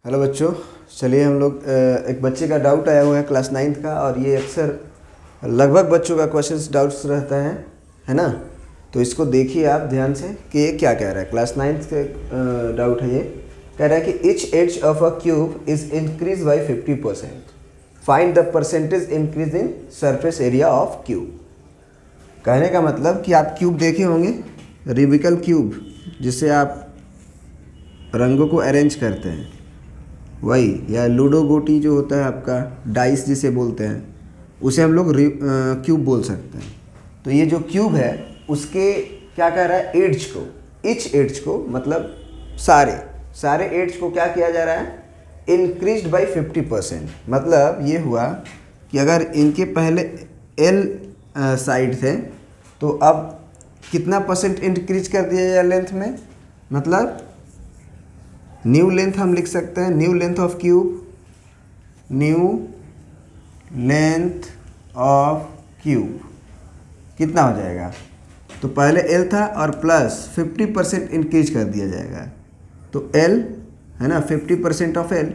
Hello बच्चों, चलिए हम लोग एक बच्चे का डाउट आया हुआ है क्लास 9th का, और ये अक्सर लगभग बच्चों का क्वेश्चंस डाउट्स रहता है ना। तो इसको देखिए आप ध्यान से कि ये क्या कह रहा है। क्लास 9th का डाउट है। ये कह रहा है कि each edge of a cube is increase by 50%, find the percentage increase in surface area of cube. कहने का मतलब कि आप क्यूब देखे होंगे, रिबिकल क्यूब जिससे आप रंगों को अरेंज करते हैं, वही, या लूडो गोटी जो होता है आपका, डाइस जिसे बोलते हैं, उसे हम लोग क्यूब बोल सकते हैं। तो ये जो क्यूब है उसके क्या कह रहा है, एड्ज को, इच एड्ज को, मतलब सारे एड्ज को क्या किया जा रहा है, इंक्रीज्ड बाई 50%। मतलब ये हुआ कि अगर इनके पहले एल साइड थे तो अब कितना परसेंट इंक्रीज कर दिया जाए लेंथ में, मतलब न्यू लेंथ हम लिख सकते हैं, new length of cube, new length of cube कितना हो जाएगा। तो पहले एल था और प्लस 50% इंक्रीज कर दिया जाएगा। तो एल है ना, 50% ऑफ एल,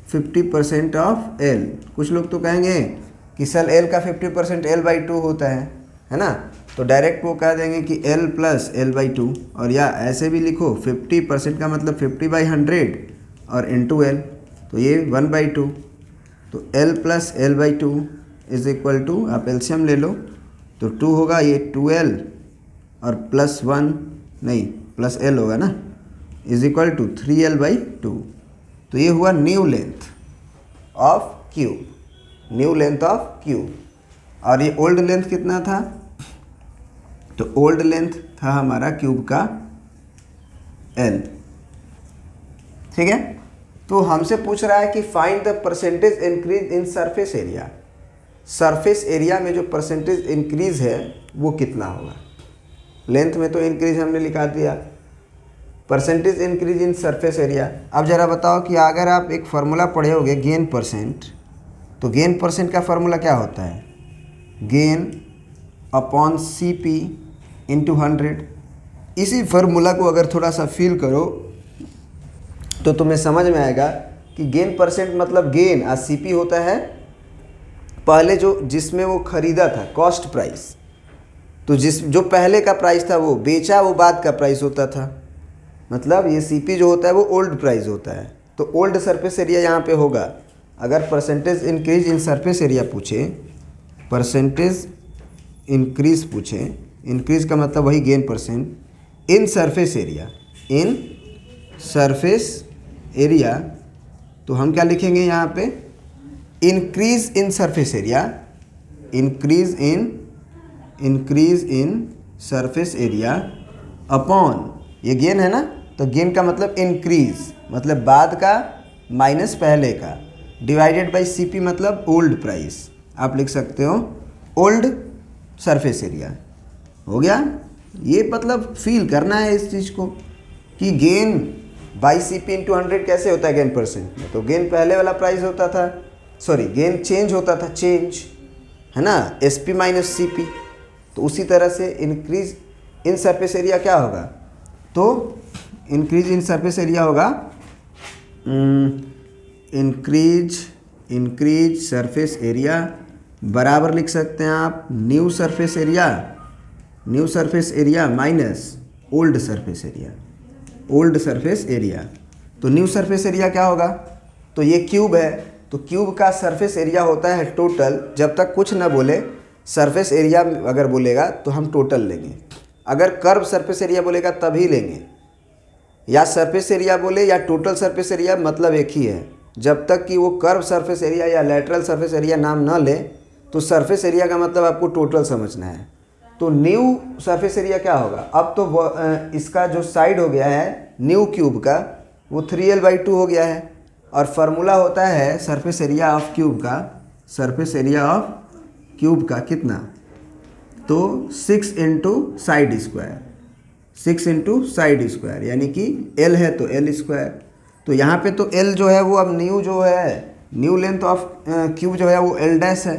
50% ऑफ एल। कुछ लोग तो कहेंगे कि सर एल का 50% L/2 होता है ना। तो डायरेक्ट वो कह देंगे कि L प्लस L/2, और या ऐसे भी लिखो 50% का मतलब 50/100 और इंटू एल, तो ये 1/2। तो L plus L/2 is equal to, आप एलसीएम ले लो तो 2 होगा, ये 2L और प्लस 1 नहीं प्लस L होगा ना, इज इक्वल टू 3L/2। तो ये हुआ new length of cube, new length of cube. और ये ओल्ड लेंथ कितना था, तो ओल्ड लेंथ था हमारा क्यूब का L, ठीक है। तो हमसे पूछ रहा है कि find the percentage increase in surface area. Surface area में जो परसेंटेज इंक्रीज है वो कितना होगा। लेंथ में तो इंक्रीज हमने लिखा दिया, percentage increase in surface area. अब ज़रा बताओ कि अगर आप एक फार्मूला पढ़े होगे गेन परसेंट, तो गेन परसेंट का फार्मूला क्या होता है, गेन अपॉन CP इंटू 100। इसी फार्मूला को अगर थोड़ा सा फील करो तो तुम्हें समझ में आएगा कि गेन परसेंट मतलब गेन, और CP होता है पहले जो जिसमें वो ख़रीदा था, कॉस्ट प्राइस। तो जो पहले का प्राइस था वो बेचा, वो बाद का प्राइस होता था। मतलब ये CP जो होता है वो ओल्ड प्राइस होता है। तो ओल्ड सरफेस एरिया यहाँ पे होगा। अगर percentage increase in surface area पूछे, परसेंटेज इंक्रीज पूछे, इंक्रीज का मतलब वही gain percent in surface area, in surface area, तो हम क्या लिखेंगे यहाँ पे, increase in surface area, increase in surface area upon, ये गेन है ना, तो गेन का मतलब इंक्रीज, मतलब बाद का माइनस पहले का, डिवाइडेड बाई CP मतलब ओल्ड प्राइस। आप लिख सकते हो ओल्ड सरफेस एरिया। हो गया। ये मतलब फील करना है इस चीज़ को कि गेन बाई CP इंटू 100 कैसे होता है गेन परसेंट में। तो गेन पहले वाला प्राइस होता था, सॉरी गेन चेंज होता था, चेंज है ना, SP माइनस CP। तो उसी तरह से इंक्रीज इन सरफेस एरिया क्या होगा, तो इंक्रीज इन सरफेस एरिया होगा, इंक्रीज सरफेस एरिया बराबर लिख सकते हैं आप new surface area minus old surface area. तो न्यू सरफेस एरिया क्या होगा, तो ये क्यूब है, तो क्यूब का सरफेस एरिया होता है टोटल, जब तक कुछ ना बोले सरफेस एरिया अगर बोलेगा तो हम टोटल लेंगे, अगर कर्व सरफेस एरिया बोलेगा तभी लेंगे, या सरफेस एरिया बोले या टोटल सरफेस एरिया, मतलब एक ही है। जब तक कि वो कर्व सरफेस एरिया या लैटरल सरफेस एरिया नाम ना ले, तो सरफेस एरिया का मतलब आपको टोटल समझना है। तो न्यू सरफेस एरिया क्या होगा, अब तो इसका जो साइड हो गया है न्यू क्यूब का, वो 3L/2 हो गया है, और फार्मूला होता है सरफेस एरिया ऑफ क्यूब का, सरफेस एरिया ऑफ क्यूब का कितना, तो 6 into side square, 6 into side square, यानी कि L है तो L स्क्वायर। तो यहाँ पे तो L जो है वो अब न्यू जो है, न्यू लेंथ ऑफ क्यूब जो है वो L डैश है,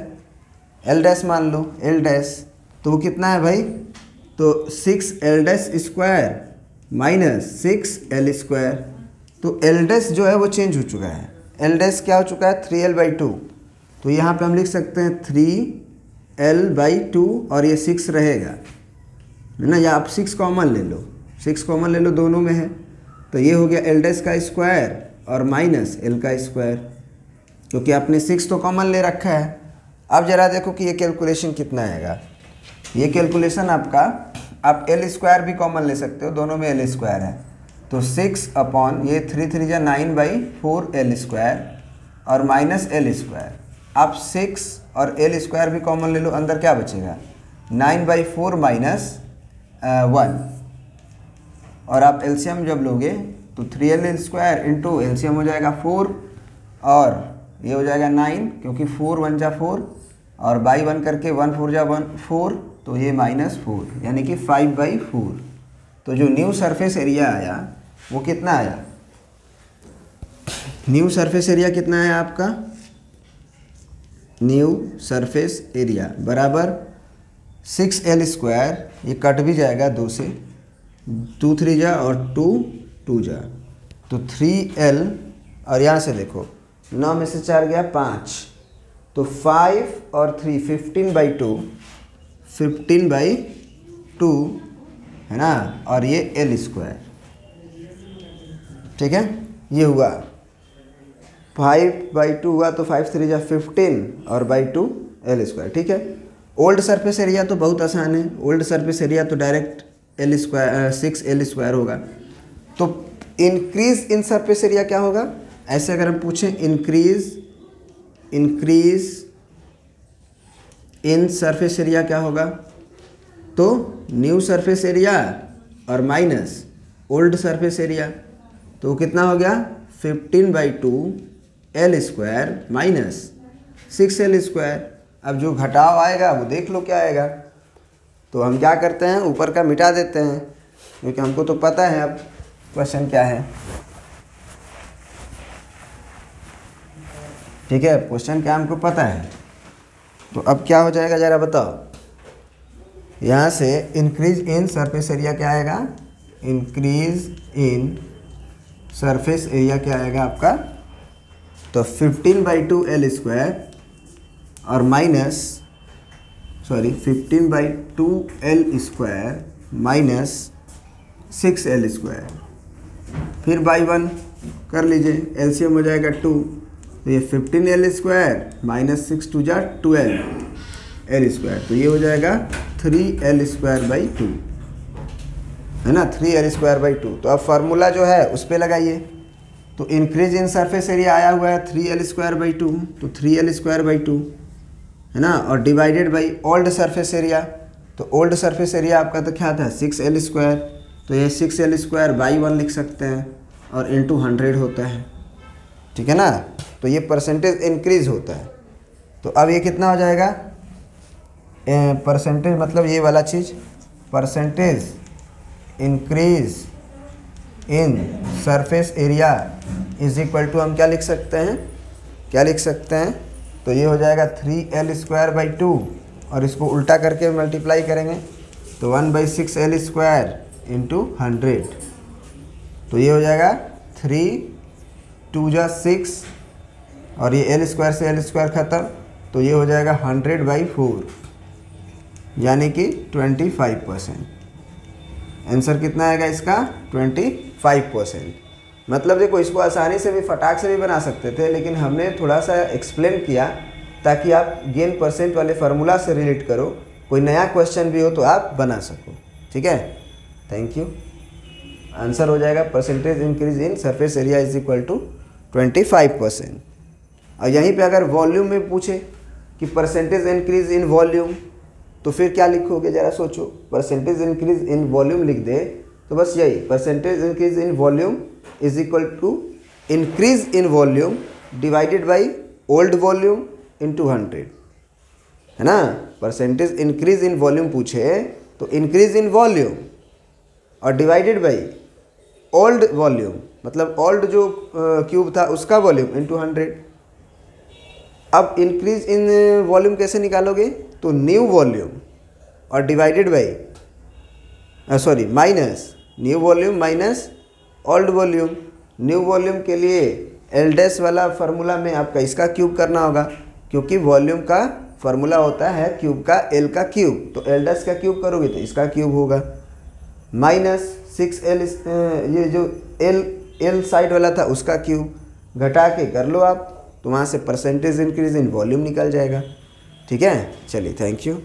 L डैश मान लो, L डैश, तो वो कितना है भाई, तो 6L dash square minus 6L square. तो एल डैश जो है वो चेंज हो चुका है। एल डैश क्या हो चुका है 3l/2। तो यहाँ पे हम लिख सकते हैं 3l/2 और ये 6 रहेगा, है ना, या आप 6 कॉमन ले लो, 6 कॉमन ले लो, दोनों में है। तो ये हो गया एल डैश का स्क्वायर और माइनस एल का स्क्वायर, क्योंकि आपने 6 तो कॉमन ले रखा है। अब जरा देखो कि ये कैलकुलेशन कितना आएगा। ये कैलकुलेशन आपका, आप एल स्क्वायर भी कॉमन ले सकते हो, दोनों में एल स्क्वायर है। तो 6 अपॉन ये 3 3 जा 9/4 एल स्क्वायर और माइनस एल स्क्वायर। आप 6 और एल स्क्वायर भी कॉमन ले लो, अंदर क्या बचेगा 9/4 माइनस 1, और आप एलसीएम जब लोगे तो 3l स्क्वायर इंटू एलसीएम हो जाएगा 4 और ये हो जाएगा 9, क्योंकि 4 1 जा 4 और बाई 1 करके 1 4 जा 1 4, तो ये -4 यानी कि 5/4। तो जो न्यू सरफेस एरिया आया वो कितना आया, न्यू सरफेस एरिया कितना है आपका, न्यू सरफेस एरिया बराबर 6l स्क्वायर, ये कट भी जाएगा 2 से, 2 3 जा और 2 2 जा, तो 3l और यहाँ से देखो 9 में से 4 गया 5, तो 5 और 3 15/2, 15/2 है ना, और ये एल स्क्वायर, ठीक है। ये हुआ 5/2 हुआ, तो 5 3 जा 15 और /2 एल स्क्वायर, ठीक है। ओल्ड सरफेस एरिया तो बहुत आसान है, ओल्ड सरफेस एरिया तो direct L square 6l square होगा। तो इंक्रीज इन सरफेस एरिया क्या होगा, ऐसे अगर हम पूछें इंक्रीज इन सरफेस एरिया क्या होगा, तो न्यू सरफेस एरिया और माइनस ओल्ड सरफेस एरिया, तो कितना हो गया 15/2 L square minus 6l square. अब जो घटाव आएगा वो देख लो क्या आएगा। तो हम क्या करते हैं, ऊपर का मिटा देते हैं, क्योंकि हमको तो पता है अब क्वेश्चन क्या है, ठीक है, क्वेश्चन क्या हमको पता है। तो अब क्या हो जाएगा ज़रा बताओ, यहाँ से इंक्रीज इन सरफेस एरिया क्या आएगा, इंक्रीज इन सरफेस एरिया क्या आएगा आपका, तो 15/2 एल स्क्वायर और minus 15/2 L square minus 6l square, फिर बाई 1 कर लीजिए, एलसीएम हो जाएगा 2, तो ये 15l स्क्वायर माइनस 6 2 जा 12l स्क्वायर, तो ये हो जाएगा 3l स्क्वायर/2, है ना, 3l स्क्वायर/2। तो अब फार्मूला जो है उस पर लगाइए। तो इंक्रीज इन सरफेस एरिया आया हुआ है 3l स्क्वायर/2, तो 3l स्क्वायर/2 है ना, और divided by old surface area, तो ओल्ड सरफेस एरिया आपका तो क्या था 6l स्क्वायर, तो ये 6l स्क्वायर बाई 1 लिख सकते हैं और इंटू 100 होता है, ठीक है ना। तो ये परसेंटेज इंक्रीज होता है। तो अब ये कितना हो जाएगा, परसेंटेज मतलब ये वाला चीज़, percentage increase in surface area is equal to, हम क्या लिख सकते हैं, क्या लिख सकते हैं, तो ये हो जाएगा 3l स्क्वायर/2 और इसको उल्टा करके मल्टीप्लाई करेंगे तो 1/6l स्क्वायर इंटू 100, तो ये हो जाएगा 3 2 जा 6 और ये l स्क्वायर से l स्क्वायर ख़त्म, तो ये हो जाएगा 100/4 यानी कि 25%। आंसर कितना आएगा इसका 25%। मतलब देखो इसको आसानी से भी फटाक से भी बना सकते थे, लेकिन हमने थोड़ा सा एक्सप्लेन किया ताकि आप गेन परसेंट वाले फार्मूला से रिलेट करो, कोई नया क्वेश्चन भी हो तो आप बना सको, ठीक है। Thank you. आंसर हो जाएगा percentage increase in surface area is equal to 25%। और यहीं पे अगर वॉल्यूम में पूछे कि परसेंटेज इंक्रीज इन वॉल्यूम, तो फिर क्या लिखोगे ज़रा सोचो, परसेंटेज इंक्रीज इन वॉल्यूम लिख दे तो बस यही, percentage increase in volume is equal to increase in volume divided by old volume into 100, है ना। परसेंटेज इंक्रीज इन वॉल्यूम पूछे तो इंक्रीज इन वॉल्यूम और डिवाइडेड बाई ओल्ड वॉल्यूम, मतलब ओल्ड जो क्यूब था उसका वॉल्यूम इंटू 100। अब इंक्रीज इन वॉल्यूम कैसे निकालोगे, तो न्यू वॉल्यूम और divided by minus new volume minus old volume, new volume के लिए एल डैश वाला फार्मूला में आपका इसका क्यूब करना होगा, क्योंकि वॉल्यूम का फार्मूला होता है क्यूब का एल का क्यूब, तो एल डैश का क्यूब करोगे तो इसका क्यूब होगा। माइनस 6L ये जो एल साइड वाला था उसका क्यूब घटा के कर लो आप, तो वहाँ से परसेंटेज इंक्रीज इन वॉल्यूम निकल जाएगा। ठीक है, चलिए थैंक यू।